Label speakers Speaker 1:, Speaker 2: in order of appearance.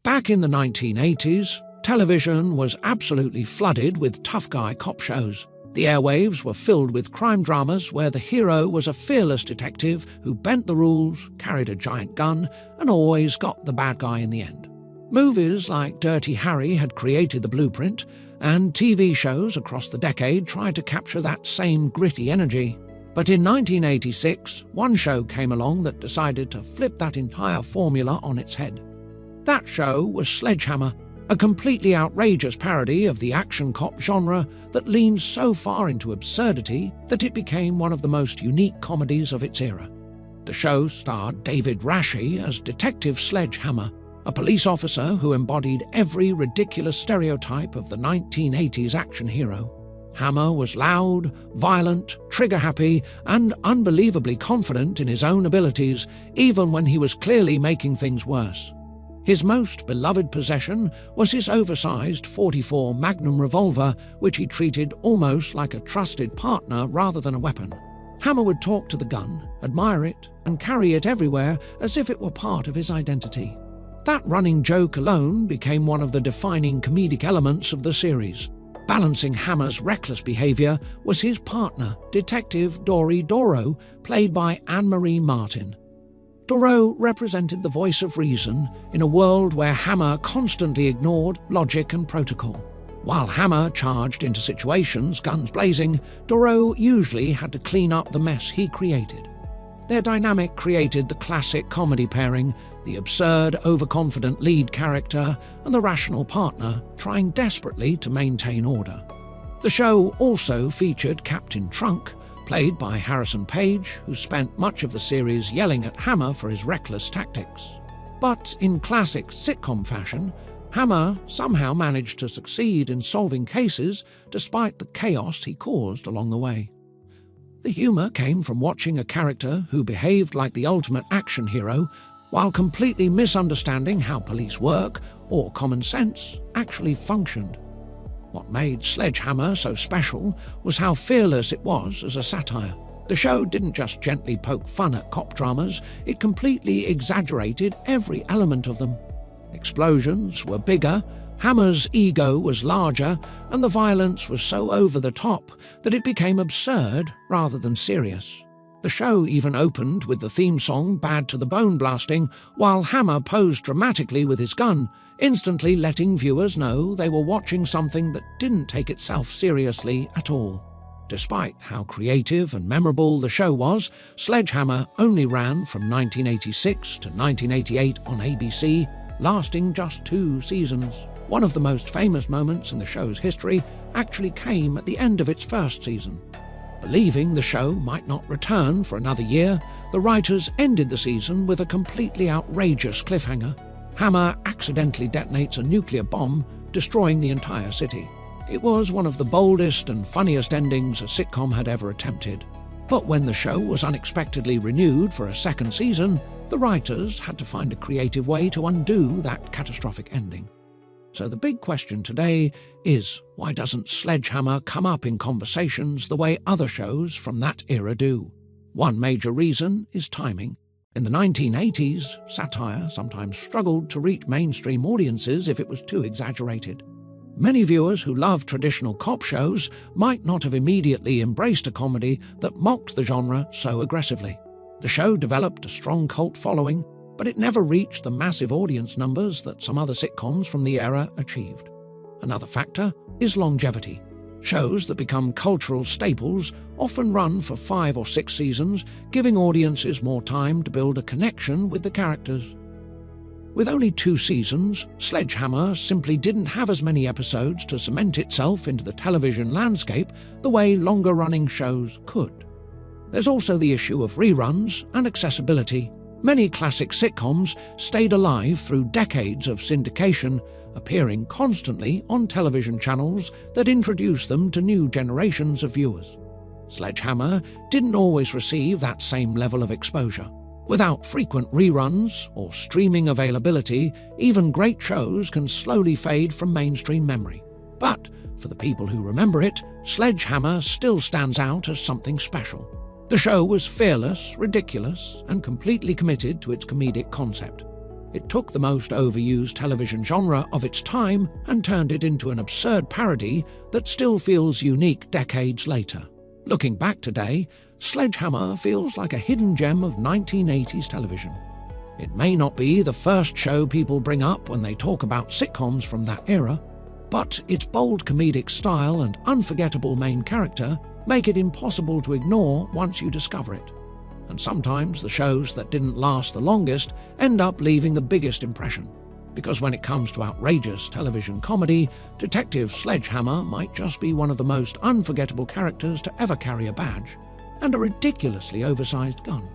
Speaker 1: Back in the 1980s, television was absolutely flooded with tough guy cop shows. The airwaves were filled with crime dramas where the hero was a fearless detective who bent the rules, carried a giant gun, and always got the bad guy in the end. Movies like Dirty Harry had created the blueprint, and TV shows across the decade tried to capture that same gritty energy. But in 1986, one show came along that decided to flip that entire formula on its head. That show was Sledge Hammer, a completely outrageous parody of the action cop genre that leaned so far into absurdity that it became one of the most unique comedies of its era. The show starred David Rashi as Detective Sledge Hammer, a police officer who embodied every ridiculous stereotype of the 1980s action hero. Hammer was loud, violent, trigger-happy, and unbelievably confident in his own abilities, even when he was clearly making things worse. His most beloved possession was his oversized .44 Magnum revolver, which he treated almost like a trusted partner rather than a weapon. Hammer would talk to the gun, admire it, and carry it everywhere as if it were part of his identity. That running joke alone became one of the defining comedic elements of the series. Balancing Hammer's reckless behavior was his partner, Detective Dory Doro, played by Anne-Marie Martin. Doro represented the voice of reason in a world where Hammer constantly ignored logic and protocol. While Hammer charged into situations guns blazing, Doro usually had to clean up the mess he created. Their dynamic created the classic comedy pairing, the absurd, overconfident lead character and the rational partner trying desperately to maintain order. The show also featured Captain Trunk, played by Harrison Page, who spent much of the series yelling at Hammer for his reckless tactics. But in classic sitcom fashion, Hammer somehow managed to succeed in solving cases despite the chaos he caused along the way. The humor came from watching a character who behaved like the ultimate action hero while completely misunderstanding how police work or common sense actually functioned. What made Sledge Hammer so special was how fearless it was as a satire. The show didn't just gently poke fun at cop dramas, it completely exaggerated every element of them. Explosions were bigger, Hammer's ego was larger, and the violence was so over the top that it became absurd rather than serious. The show even opened with the theme song Bad to the Bone blasting while Hammer posed dramatically with his gun, instantly letting viewers know they were watching something that didn't take itself seriously at all. Despite how creative and memorable the show was, Sledge Hammer only ran from 1986 to 1988 on ABC, lasting just 2 seasons. One of the most famous moments in the show's history actually came at the end of its first season. Believing the show might not return for another year, the writers ended the season with a completely outrageous cliffhanger. Hammer accidentally detonates a nuclear bomb, destroying the entire city. It was one of the boldest and funniest endings a sitcom had ever attempted. But when the show was unexpectedly renewed for a second season, the writers had to find a creative way to undo that catastrophic ending. So the big question today is, why doesn't Sledge Hammer come up in conversations the way other shows from that era do? One major reason is timing. In the 1980s, satire sometimes struggled to reach mainstream audiences if it was too exaggerated. Many viewers who love traditional cop shows might not have immediately embraced a comedy that mocked the genre so aggressively. The show developed a strong cult following, but it never reached the massive audience numbers that some other sitcoms from the era achieved. Another factor is longevity. Shows that become cultural staples often run for 5 or 6 seasons, giving audiences more time to build a connection with the characters. With only 2 seasons, Sledge Hammer simply didn't have as many episodes to cement itself into the television landscape the way longer-running shows could. There's also the issue of reruns and accessibility. Many classic sitcoms stayed alive through decades of syndication, appearing constantly on television channels that introduced them to new generations of viewers. Sledge Hammer didn't always receive that same level of exposure. Without frequent reruns or streaming availability, even great shows can slowly fade from mainstream memory. But for the people who remember it, Sledge Hammer still stands out as something special. The show was fearless, ridiculous, and completely committed to its comedic concept. It took the most overused television genre of its time and turned it into an absurd parody that still feels unique decades later. Looking back today, Sledge Hammer feels like a hidden gem of 1980s television. It may not be the first show people bring up when they talk about sitcoms from that era, but its bold comedic style and unforgettable main character make it impossible to ignore once you discover it. And sometimes the shows that didn't last the longest end up leaving the biggest impression. Because when it comes to outrageous television comedy, Detective Sledge Hammer might just be one of the most unforgettable characters to ever carry a badge and a ridiculously oversized gun.